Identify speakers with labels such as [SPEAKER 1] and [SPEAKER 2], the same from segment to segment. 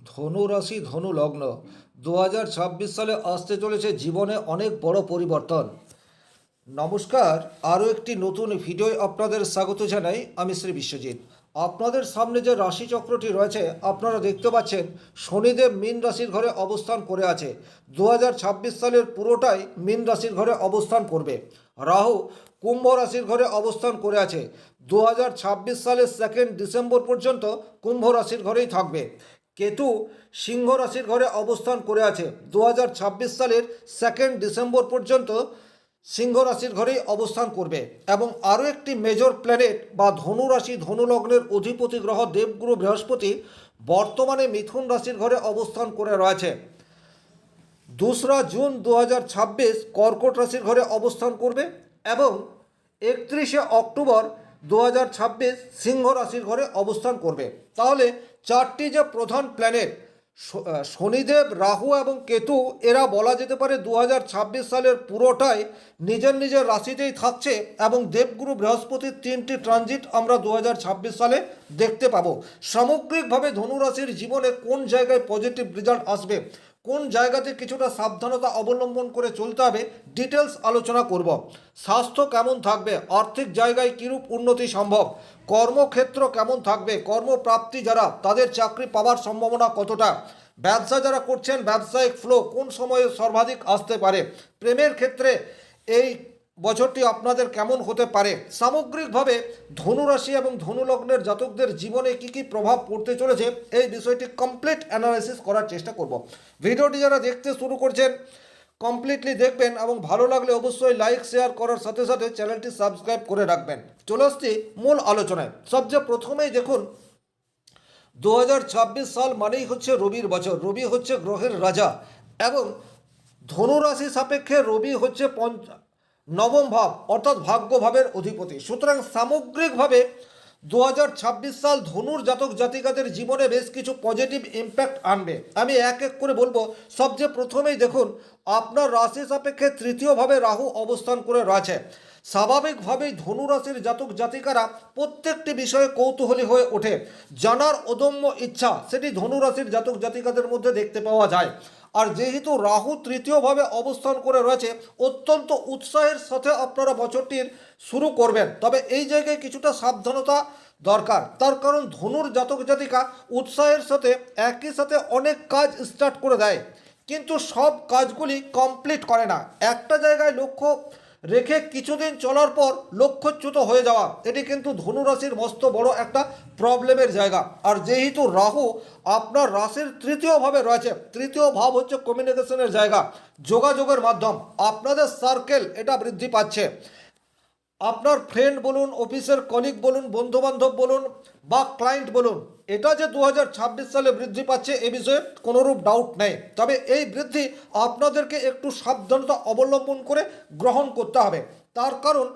[SPEAKER 1] ধনু রাশি ধনু লগ্ন 2026 সালে আসতে চলেছে জীবনে অনেক বড় পরিবর্তন। নমস্কার, আরও একটি নতুন ভিডিও আপনাদের স্বাগত জানাই। আমি শ্রী বিশ্বজিৎ। আপনাদের সামনে যে রাশিচক্রটি রয়েছে আপনারা দেখতে পাচ্ছেন, শনিদেব মীন রাশির ঘরে অবস্থান করে আছে। 2026 সালের পুরোটাই মীন রাশির ঘরে অবস্থান করবে। রাহু কুম্ভ রাশির ঘরে অবস্থান করে আছে। 2026 সালের 2 ডিসেম্বর পর্যন্ত কুম্ভ রাশির ঘরেই থাকবে। কেতু সিংহ রাশির ঘরে অবস্থান করে আছে। 2026 সালের 2 ডিসেম্বর পর্যন্ত সিংহ রাশির ঘরেই অবস্থান করবে। এবং আরও একটি মেজর প্ল্যানেট বা ধনু রাশি ধনু লগ্নের অধিপতি গ্রহ দেবগুরু বৃহস্পতি বর্তমানে মিথুন রাশির ঘরে অবস্থান করে রয়েছে। 2 জুন 2026 কর্কট রাশির ঘরে অবস্থান করবে এবং 31 অক্টোবর 2026 সিংহ রাশির ঘরে অবস্থান করবে। তাহলে চারটি যে প্রধান প্ল্যানেট শনিদেব, রাহু এবং কেতু, এরা বলা যেতে পারে 2026 সালের পুরোটাই নিজের নিজের রাশিতেই থাকছে এবং দেবগুরু বৃহস্পতির 3টি ট্রানজিট আমরা 2026 সালে দেখতে পাবো। সামগ্রিকভাবে ধনুরাশির জীবনে কোন জায়গায় পজিটিভ রেজাল্ট আসবে, কোন জায়গাতে কিছুটা সাবধানতা অবলম্বন করে চলতে হবে, ডিটেলস আলোচনা করব। স্বাস্থ্য কেমন থাকবে, আর্থিক জায়গায় কীরূপ উন্নতি সম্ভব, কর্মক্ষেত্র কেমন থাকবে, কর্মপ্রাপ্তি যারা তাদের চাকরি পাওয়ার সম্ভাবনা কতটা, ব্যবসা যারা করছেন ব্যবসায়িক ফ্লো কোন সময়ে সর্বাধিক আসতে পারে, প্রেমের ক্ষেত্রে এই বছরটি আপনাদের কেমন হতে পারে, সামগ্রিকভাবে ধনুরাশি এবং ধনুলগ্নের জাতকদের জীবনে কি কি প্রভাব পড়তে চলেছে এই বিষয়টি কমপ্লিট অ্যানালাইসিস করার চেষ্টা করব। ভিডিওটি যারা দেখতে শুরু করছেন কমপ্লিটলি দেখবেন এবং ভালো লাগলে অবশ্যই লাইক শেয়ার করার সাথে সাথে চ্যানেলটি সাবস্ক্রাইব করে রাখবেন। চলে আসছি মূল আলোচনায়। সবচেয়ে প্রথমেই দেখুন, 2026 সাল মানেই হচ্ছে রবির বছর। রবি হচ্ছে গ্রহের রাজা এবং ধনুরাশি সাপেক্ষে রবি হচ্ছে নবম ভাব অর্থাৎ ভাগ্যভাবের অধিপতি। সুতরাং সামগ্রিকভাবে 2026 সাল ধনুর জাতক জাতিকাদের জীবনে বেশ কিছু পজিটিভ ইম্প্যাক্ট আনবে। আমি এক এক করে বলবো। সবচেয়ে প্রথমেই দেখুন, আপনার রাশি সাপেক্ষে তৃতীয়ভাবে রাহু অবস্থান করে রয়েছে। স্বাভাবিকভাবেই ধনুরাশির জাতক জাতিকারা প্রত্যেকটি বিষয়ে কৌতূহলী হয়ে ওঠে। জানার অদম্য ইচ্ছা সেটি ধনুরাশির জাতক জাতিকাদের মধ্যে দেখতে পাওয়া যায়। আর যেহেতু রাহু তৃতীয়ভাবে অবস্থান করে রয়েছে, অত্যন্ত উৎসাহের সাথে আপনারা বছরটির শুরু করবেন। তবে এই জায়গায় কিছুটা সাবধানতা দরকার। তার কারণ ধনুর জাতক জাতিকা উৎসাহের সাথে একই সাথে অনেক কাজ স্টার্ট করে দেয়, কিন্তু সব কাজগুলি কমপ্লিট করে না। একটা জায়গায় লক্ষ্য রেখে কিছুদিন চলার পর লক্ষ্যচ্যুত হয়ে যাওয়া, এটি কিন্তু ধনুরাশির মস্ত বড় একটা প্রবলেমের জায়গা। আর যেহেতু রাহু আপনার রাশির তৃতীয়ভাবে রয়েছে, তৃতীয় ভাব হচ্ছে কমিউনিকেশনের জায়গা, যোগাযোগের মাধ্যম, আপনাদের সার্কেল এটা বৃদ্ধি পাচ্ছে। আপনার ফ্রেন্ড বলুন, অফিসের কলিগ বলুন, বন্ধুবান্ধব বলুন বা ক্লায়েন্ট বলুন, এটা যে 2026 সালে বৃদ্ধি পাচ্ছে এ বিষয়ে কোনোরূপ ডাউট নেই। তবে এই বৃদ্ধি আপনাদেরকে একটু সাবধানতা অবলম্বন করে গ্রহণ করতে হবে। তার কারণ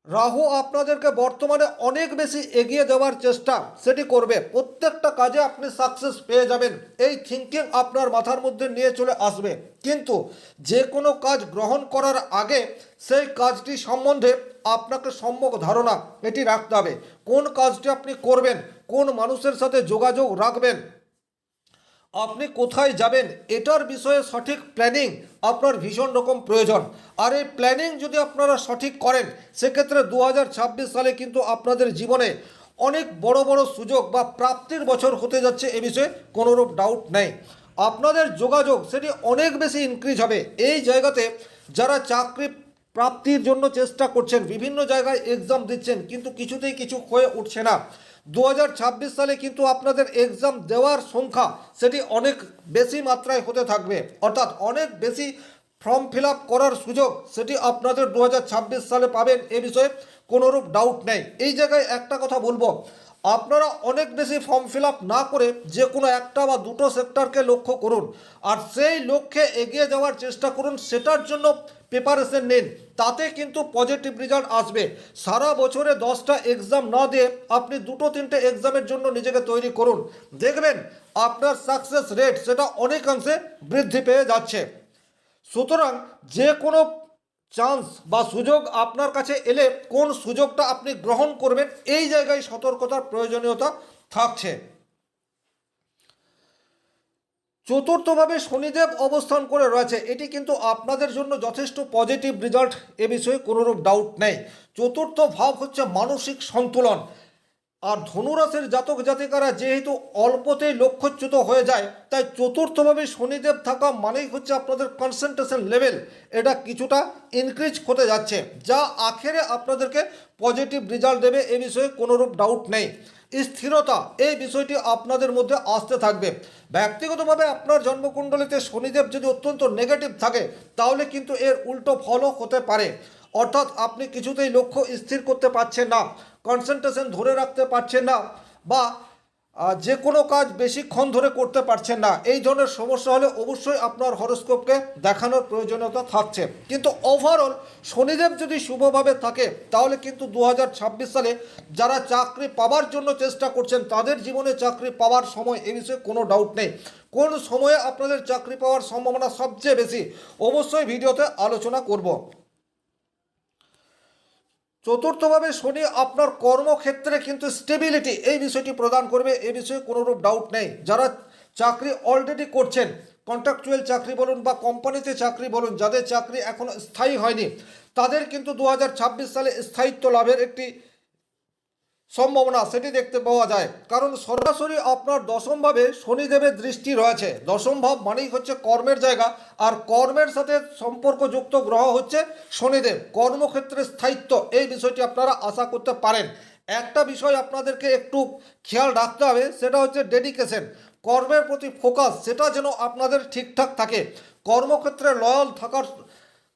[SPEAKER 1] রাহু আপনাদেরকে বর্তমানে অনেক বেশি এগিয়ে দেওয়ার চেষ্টা সেটি করবে। প্রত্যেকটা কাজে আপনি সাকসেস পেয়ে যাবেন, এই থিঙ্কিং আপনার মাথার মধ্যে নিয়ে চলে আসবে। কিন্তু যে কোনো কাজ গ্রহণ করার আগে সেই কাজটি সম্বন্ধে আপনাকে সম্যক ধারণা এটি রাখতে হবে। কোন কাজটি আপনি করবেন, কোন মানুষের সাথে যোগাযোগ রাখবেন, আপনি কোথায় যাবেন, এটার বিষয়ে সঠিক প্ল্যানিং আপনার ভীষণ রকম প্রয়োজন। আর এই প্ল্যানিং যদি আপনারা সঠিক করেন, সেক্ষেত্রে 2026 সালে কিন্তু আপনাদের জীবনে অনেক বড় বড় সুযোগ বা প্রাপ্তির বছর হতে যাচ্ছে, এ বিষয়ে কোনোরূপ ডাউট নেই। আপনাদের যোগাযোগ সেটি অনেক বেশি ইনক্রিজ হবে। এই জায়গাতে যারা চাকরি প্রাপ্তির জন্য চেষ্টা করছেন, বিভিন্ন জায়গায় এক্সাম দিচ্ছেন কিন্তু কিছুতেই কিছু হয়ে উঠছে না, 2026 সালে কিন্তু আপনাদের এক্সাম দেওয়ার সংখ্যা সেটি অনেক বেশি মাত্রায় হতে থাকবে। অর্থাৎ অনেক বেশি ফর্ম ফিল আপ করার সুযোগ সেটি আপনাদের 2026 সালে পাবেন, এ বিষয়ে কোনোরূপ ডাউট নেই। এই জায়গায় একটা কথা বলবো, আপনারা অনেক বেশি ফর্ম ফিল আপ না করে যে কোনো একটা বা দুটো সেক্টরকে লক্ষ্য করুন আর সেই লক্ষ্যে এগিয়ে যাওয়ার চেষ্টা করুন, সেটার জন্য প্রিপারেশন নিন, তাতে কিন্তু পজিটিভ রেজাল্ট আসবে। সারা বছরে 10টা এক্সাম না দিয়ে আপনি 2-3টে এক্সামের জন্য নিজেকে তৈরি করুন, দেখবেন আপনার সাকসেস রেট সেটা অনেকাংশে বৃদ্ধি পেয়ে যাচ্ছে। সুতরাং যে কোনো চান্স বা সুযোগ আপনার কাছে এলে কোন সুযোগটা আপনি গ্রহণ করবেন, এই জায়গায় সতর্কতার প্রয়োজনীয়তা থাকছে। চতুর্থভাবে শনিদেব অবস্থান করে রয়েছে, এটি কিন্তু আপনাদের জন্য যথেষ্ট পজিটিভ রেজাল্ট, এ বিষয়ে কোনোরূপ ডাউট নেই। চতুর্থ ভাব হচ্ছে মানসিক সন্তুলন। আর ধনুরাশির জাতক জাতিকারা যেহেতু অল্পতেই লক্ষ্যচ্যুত হয়ে যায়, তাই চতুর্থভাবে শনিদেব থাকা মানেই হচ্ছে আপনাদের কনসেন্ট্রেশন লেভেল এটা কিছুটা ইনক্রিজ হতে যাচ্ছে, যা আখেরে আপনাদেরকে পজিটিভ রেজাল্ট দেবে, এ বিষয়ে কোনোরূপ ডাউট নেই। স্থিরতা এই বিষয়টি আপনাদের মধ্যে আসতে থাকবে। ব্যক্তিগতভাবে আপনার জন্মকুণ্ডলিতে শনিদেব যদি অত্যন্ত নেগেটিভ থাকে, তাহলে কিন্তু এর উল্টো ফলও হতে পারে। অর্থাৎ আপনি কিছুতেই লক্ষ্য স্থির করতে পারছেন না, কনসেন্ট্রেশন ধরে রাখতে পারছেন না, বা যে কোনো কাজ বেশিক্ষণ ধরে করতে পারছেন না। এই ধরনের সমস্যা হলে অবশ্যই আপনার হরোস্কোপকে দেখানোর প্রয়োজনীয়তা থাকছে। কিন্তু ওভারঅল শনিদেব যদি শুভভাবে থাকে, তাহলে কিন্তু 2026 সালে যারা চাকরি পাওয়ার জন্য চেষ্টা করছেন, তাদের জীবনে চাকরি পাওয়ার সময়, এ বিষয়ে কোনো ডাউট নেই। কোন সময়ে আপনাদের চাকরি পাওয়ার সম্ভাবনা সবচেয়ে বেশি, অবশ্যই ভিডিওতে আলোচনা করব। চতুর্থভাবে শনি আপনার কর্মক্ষেত্রে কিন্তু স্টেবিলিটি এই বিষয়টি প্রদান করবে, এ বিষয়ে কোনোরূপ ডাউট নেই। যারা চাকরি অলরেডি করছেন, কন্ট্রাকচুয়াল চাকরি বলুন বা কোম্পানিতে চাকরি বলুন, যাদের চাকরি এখনো স্থায়ী হয়নি, তাদের কিন্তু 2026 সালে স্থায়িত্ব লাভের একটি সম্ভাবনা সেটি দেখতে পাওয়া যায়। কারণ সরাসরি আপনার দশমভাবে শনিদেবের দৃষ্টি রয়েছে। দশম ভাব মানেই হচ্ছে কর্মের জায়গা, আর কর্মের সাথে সম্পর্কযুক্ত গ্রহ হচ্ছে শনিদেব। কর্মক্ষেত্রে স্থায়িত্ব এই বিষয়টি আপনারা আশা করতে পারেন। একটা বিষয় আপনাদেরকে একটু খেয়াল রাখতে হবে, সেটা হচ্ছে ডেডিকেশন, কর্মের প্রতি ফোকাস, সেটা যেন আপনাদের ঠিকঠাক থাকে। কর্মক্ষেত্রে লয়াল থাকার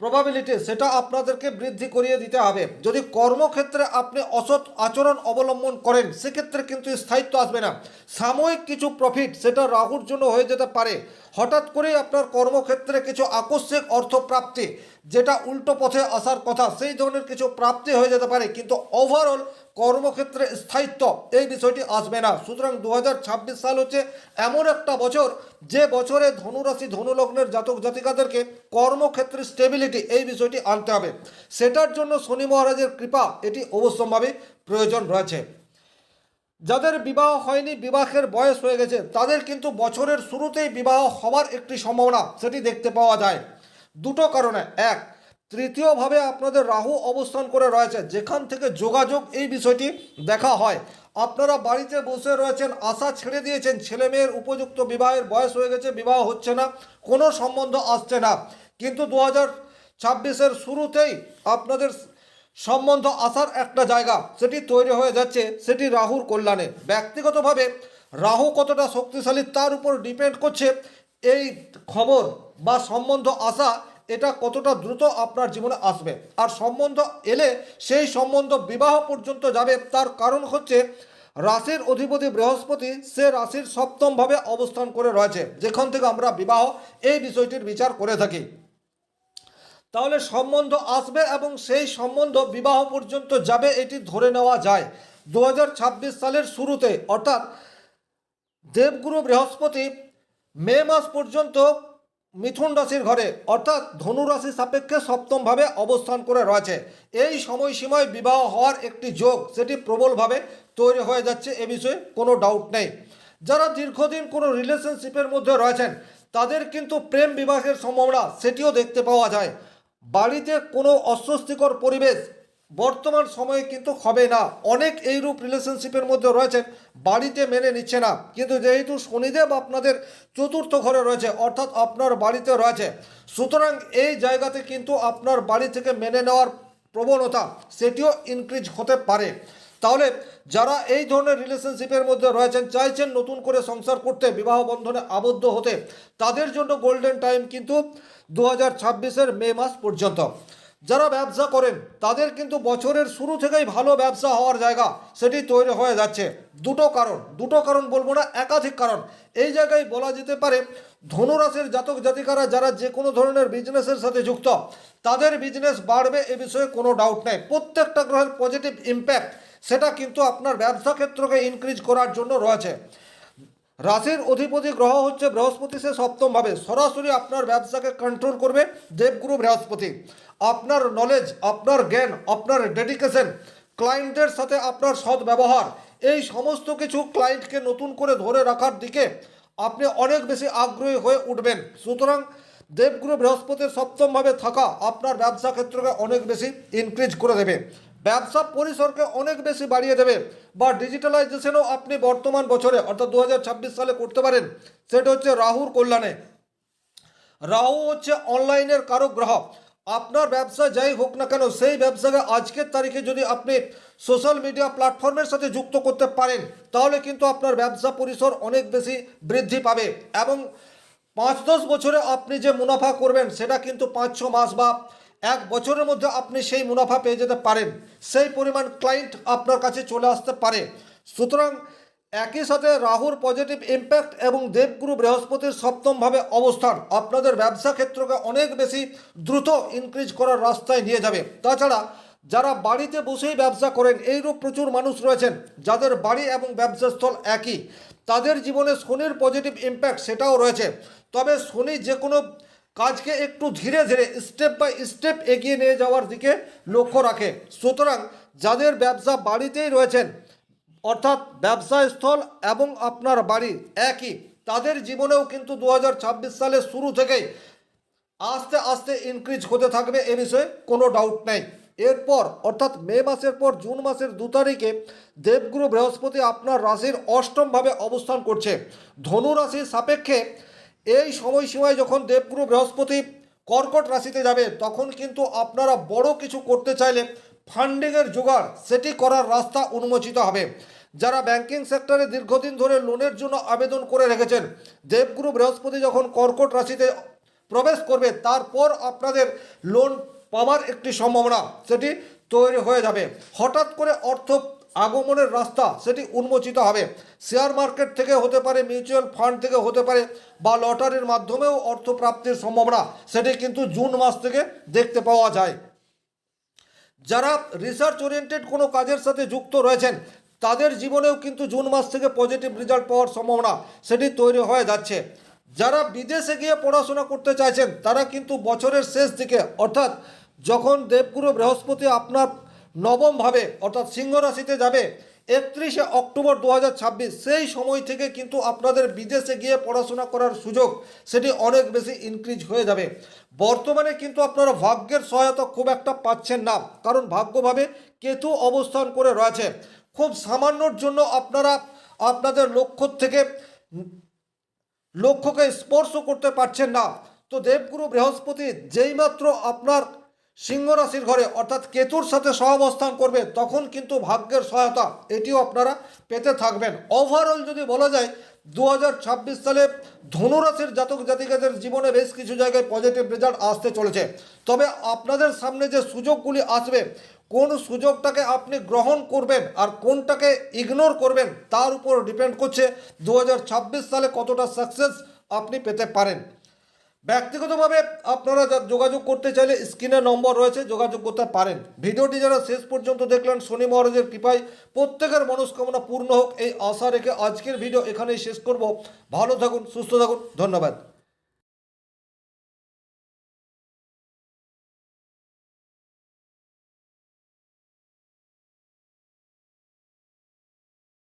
[SPEAKER 1] প্রবাবিলিটি সেটা আপনাদেরকে বৃদ্ধি করিয়ে দিতে হবে। যদি কর্মক্ষেত্রে আপনি অসৎ আচরণ অবলম্বন করেন, সেক্ষেত্রে কিন্তু স্থায়িত্ব আসবে না। সাময়িক কিছু প্রফিট সেটা রাহুর জন্য হয়ে যেতে পারে। হঠাৎ করেই আপনার কর্মক্ষেত্রে কিছু আকস্মিক অর্থপ্রাপ্তি, যেটা উল্টো পথে আসার কথা, সেই ধরনের কিছু প্রাপ্তি হয়ে যেতে পারে, কিন্তু ওভারঅল কর্মক্ষেত্রে স্থায়িত্ব এই বিষয়টি আসবে না। সুতরাং 2026 সাল হচ্ছে এমন একটা বছর, যে বছরে ধনুরাশি ধনুলগ্নের জাতক জাতিকাদেরকে কর্মক্ষেত্রে স্টেবিলিটি এই বিষয়টি আনতে হবে। সেটার জন্য শনি মহারাজের কৃপা এটি অবশ্যম্ভাবী প্রয়োজন রয়েছে। যাদের বিবাহ হয়নি, বিবাহের বয়স হয়ে গেছে, তাদের কিন্তু বছরের শুরুতেই বিবাহ হওয়ার একটি সম্ভাবনা সেটি দেখতে পাওয়া যায়। দুটো কারণে, এক, তৃতীয়ভাবে আপনাদের রাহু অবস্থান করে রয়েছে, যেখান থেকে যোগাযোগ এই বিষয়টি দেখা হয়। আপনারা বাড়িতে বসে রয়েছেন, আশা ছেড়ে দিয়েছেন, ছেলে মেয়ের উপযুক্ত বিবাহের বয়স হয়ে গেছে, বিবাহ হচ্ছে না, কোনো সম্বন্ধ আসছে না, কিন্তু 2026-এর শুরুতেই আপনাদের সম্বন্ধ আসার একটা জায়গা সেটি তৈরি হয়ে যাচ্ছে, সেটি রাহুর কল্যাণে। ব্যক্তিগতভাবে রাহু কতটা শক্তিশালী তার উপর ডিপেন্ড করছে এই খবর বা সম্বন্ধ আসা, এটা কতটা দ্রুত আপনার জীবনে আসবে। আর সম্বন্ধ এলে সেই সম্বন্ধ বিবাহ পর্যন্ত যাবে, তার কারণ হচ্ছে রাশির অধিপতি বৃহস্পতি সে রাশির সপ্তমভাবে অবস্থান করে রয়েছে, যেখান থেকে আমরা বিবাহ এই বিষয়টির বিচার করে থাকি। তাহলে সম্বন্ধ আসবে এবং সেই সম্বন্ধ বিবাহ পর্যন্ত যাবে, এটি ধরে নেওয়া যায়। 2026 সালের শুরুতে, অর্থাৎ দেবগুরু বৃহস্পতি মে মাস পর্যন্ত মিথুন রাশির ঘরে, অর্থাৎ ধনু রাশি সাপেক্ষে সপ্তমভাবে অবস্থান করে রয়েছে। এই সময়সীমায় বিবাহ হওয়ার একটি যোগ সেটি প্রবলভাবে তৈরি হয়ে যাচ্ছে, এ বিষয়ে কোনো ডাউট নেই। যারা দীর্ঘদিন কোনো রিলেশনশিপের মধ্যে রয়েছেন, তাদের কিন্তু প্রেম বিবাহের সম্ভাবনা সেটিও দেখতে পাওয়া যায়। বাড়িতে কোনো অস্বস্তিকর পরিবেশ বর্তমান সময়ে কিন্তু হবে না। অনেক এইরূপ রিলেশনশিপের মধ্যে রয়েছেন, বাড়িতে মেনে নিচ্ছে না, কিন্তু যেহেতু শনিদেব আপনাদের চতুর্থ ঘরে রয়েছে, অর্থাৎ আপনার বাড়িতে রয়েছে, সুতরাং এই জায়গাতে কিন্তু আপনার বাড়ি থেকে মেনে নেওয়ার প্রবণতা সেটিও ইনক্রিজ হতে পারে। তাহলে যারা এই ধরনের রিলেশনশিপের মধ্যে রয়েছেন, চাইছেন নতুন করে সংসার করতে, বিবাহ বন্ধনে আবদ্ধ হতে, তাদের জন্য গোল্ডেন টাইম কিন্তু 2026-এর মে মাস পর্যন্ত। যারা ব্যবসা করেন, তাদের কিন্তু বছরের শুরু থেকেই ভালো ব্যবসা হওয়ার জায়গা সেটি তৈরি হয়ে যাচ্ছে। দুটো কারণ বলবো না, একাধিক কারণ। এই জায়গায় বলা যেতে পারে ধনুরাশির জাতক জাতিকারা যারা যে কোনো ধরনের বিজনেসের সাথে যুক্ত, তাদের বিজনেস বাড়বে, এ বিষয়ে কোনো ডাউট নেই। প্রত্যেকটা গ্রহের পজিটিভ ইম্প্যাক্ট সেটা কিন্তু আপনার ব্যবসা ক্ষেত্রকে ইনক্রিজ করার জন্য রয়েছে। রাশির অধিপতি গ্রহ হচ্ছে বৃহস্পতি, সে সপ্তমভাবে সরাসরি আপনার ব্যবসাকে কন্ট্রোল করবে দেবগুরু বৃহস্পতি। আপনার নলেজ, আপনার জ্ঞান, আপনার ডেডিকেশন, ক্লায়েন্টের সাথে আপনার সৎ ব্যবহার, এই সমস্ত কিছু ক্লায়েন্টকে নতুন করে ধরে রাখার দিকে আপনি অনেক বেশি আগ্রহী হয়ে উঠবেন। সুতরাং দেবগুরু বৃহস্পতির সপ্তমভাবে থাকা আপনার ব্যবসা ক্ষেত্রকে অনেক বেশি ইনক্রিজ করে দেবে, ব্যবসা পরিসরকে অনেক বেশি বাড়িয়ে দেবে, বা ডিজিটালাইজেশনও আপনি বর্তমান বছরে অর্থাৎ 2026 সালে করতে পারেন। সেটা হচ্ছে রাহুর কল্যাণে। রাহু হচ্ছে অনলাইনের কারক গ্রহ। আপনার ব্যবসা যাই হোক না কেন, সেই ব্যবসাকে আজকের তারিখে যদি আপনি সোশ্যাল মিডিয়া প্ল্যাটফর্মের সাথে যুক্ত করতে পারেন, তাহলে কিন্তু আপনার ব্যবসা পরিসর অনেক বেশি বৃদ্ধি পাবে এবং 5-10 বছরে আপনি যে মুনাফা করবেন সেটা কিন্তু 5-6 মাস বা 1 বছরের মধ্যে আপনি সেই মুনাফা পেয়ে যেতে পারেন। সেই পরিমাণ ক্লায়েন্ট আপনার কাছে চলে আসতে পারে। সুতরাং একই সাথে রাহুর পজিটিভ ইম্প্যাক্ট এবং দেবগুরু বৃহস্পতির সপ্তমভাবে অবস্থান আপনাদের ব্যবসা ক্ষেত্রকে অনেক বেশি দ্রুত ইনক্রিজ করার রাস্তায় নিয়ে যাবে। তাছাড়া যারা বাড়িতে বসেই ব্যবসা করেন, এইরূপ প্রচুর মানুষ রয়েছেন যাদের বাড়ি এবং ব্যবসাস্থল একই, তাদের জীবনে শনির পজিটিভ ইম্প্যাক্ট সেটাও রয়েছে। তবে শনি যে কোনো কাজকে একটু ধীরে ধীরে স্টেপ বাই স্টেপ এগিয়ে নিয়ে যাওয়ার দিকে লক্ষ্য রাখে। সুতরাং যাদের ব্যবসা বাড়িতেই রয়েছেন, অর্থাৎ ব্যবসাস্থল এবং আপনার বাড়ি একই, তাদের জীবনেও কিন্তু 2026 সালের শুরু থেকেই আস্তে আস্তে ইনক্রিজ হতে থাকবে, এ বিষয়ে কোনো ডাউট নেই। এরপর অর্থাৎ মে মাসের পর জুন মাসের 2 তারিখে দেবগুরু বৃহস্পতি আপনার রাশির অষ্টমভাবে অবস্থান করছে। ধনু রাশির সাপেক্ষে এই সময়সীমায় যখন দেবগুরু বৃহস্পতি কর্কট রাশিতে যাবে, তখন কিন্তু আপনারা বড় কিছু করতে চাইলে ফান্ডিংয়ের জোগাড় সেটি করার রাস্তা উন্মোচিত হবে। যারা ব্যাংকিং সেক্টরে দীর্ঘদিন ধরে লোনের জন্য আবেদন করে রেখেছেন, দেবগুরু বৃহস্পতি যখন কর্কট রাশিতে প্রবেশ করবে, তারপর আপনাদের লোন পাওয়ার একটি সম্ভাবনা সেটি তৈরি হয়ে যাবে। হঠাৎ করে অর্থ আগমনের রাস্তা সেটি উন্মোচিত হবে। শেয়ার মার্কেট থেকে হতে পারে, মিউচুয়াল ফান্ড থেকে হতে পারে, বা লটারির মাধ্যমেও অর্থ প্রাপ্তির সম্ভাবনা সেটি কিন্তু জুন মাস থেকে দেখতে পাওয়া যায়। যারা রিসার্চ ওরিয়েন্টেড কোনো কাজের সাথে যুক্ত রয়েছেন, তাদের জীবনেও কিন্তু জুন মাস থেকে পজিটিভ রেজাল্ট পাওয়ার সম্ভাবনা সেটি তৈরি হয়ে যাচ্ছে। যারা বিদেশে গিয়ে পড়াশোনা করতে চাইছেন, তারা কিন্তু বছরের শেষ দিকে অর্থাৎ যখন দেবগুরু বৃহস্পতি আপনার নবমভাবে অর্থাৎ সিংহ রাশিতে যাবে 31শে অক্টোবর 2026, সেই সময় থেকে কিন্তু আপনাদের বিদেশে গিয়ে পড়াশোনা করার সুযোগ সেটি অনেক বেশি ইনক্রিজ হয়ে যাবে। বর্তমানে কিন্তু আপনারা ভাগ্যের সহায়তা খুব একটা পাচ্ছেন না, কারণ ভাগ্যভাবে কেতু অবস্থান করে রয়েছে। খুব সামান্যর জন্য আপনারা আপনাদের লক্ষ্যকে স্পর্শ করতে পারছেন না। তো দেবগুরু বৃহস্পতি যেইমাত্র আপনার সিংহ রাশির ঘরে অর্থাৎ কেতুর সাথে সহাবস্থান করবে, তখন কিন্তু ভাগ্যের সহায়তা এটিও আপনারা পেতে থাকবেন। ওভারঅল যদি বলা যায় 2026 সালে ধনুরাশির জাতক জাতিকাদের জীবনে বেশ কিছু জায়গায় পজিটিভ রেজাল্ট আসতে চলেছে। তবে আপনাদের সামনে যে সুযোগগুলি আসবে, কোন সুযোগটাকে আপনি গ্রহণ করবেন আর কোনটাকে ইগনোর করবেন, তার উপর ডিপেন্ড করছে 2026 সালে কতটা সাকসেস আপনি পেতে পারেন। ব্যক্তিগতভাবে আপনারা যোগাযোগ করতে চাইলে স্ক্রিনে নম্বর রয়েছে, যোগাযোগ করতে পারেন। ভিডিওটি যারা শেষ পর্যন্ত দেখলেন, শনি মহারাজের কৃপায় প্রত্যেকের মনস্কামনা পূর্ণ হোক এই আশা রেখে আজকের ভিডিও এখানেই শেষ করব। ভালো থাকুন, সুস্থ থাকুন, ধন্যবাদ।